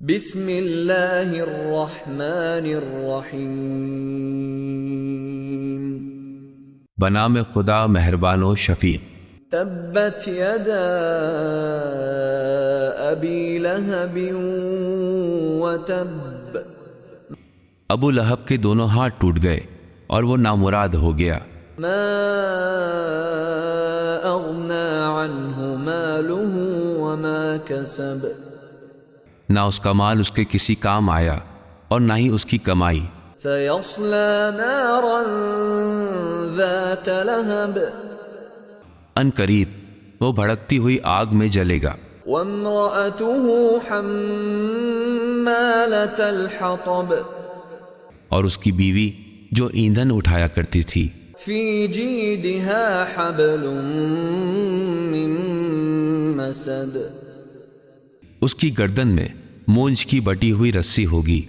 بسم اللہ الرحمن الرحیم، بنام خدا مہربان و شفیق۔ تبت یدا ابی لہب وتب، ابو لہب کے دونوں ہاتھ ٹوٹ گئے اور وہ نامراد ہو گیا۔ ما اغنى عنہ مالہ وما کسب، نہ اس کا مال اس کے کسی کام آیا اور نہ ہی اس کی کمائی۔ سیصلی نارا ذات لہب، ان قریب وہ بھڑکتی ہوئی آگ میں جلے گا۔ وامرأته حمالة الحطب، اور اس کی بیوی جو ایندھن اٹھایا کرتی تھی، فی جیدها حبل من مسد، اس کی گردن میں مونج کی بٹی ہوئی رسی ہوگی۔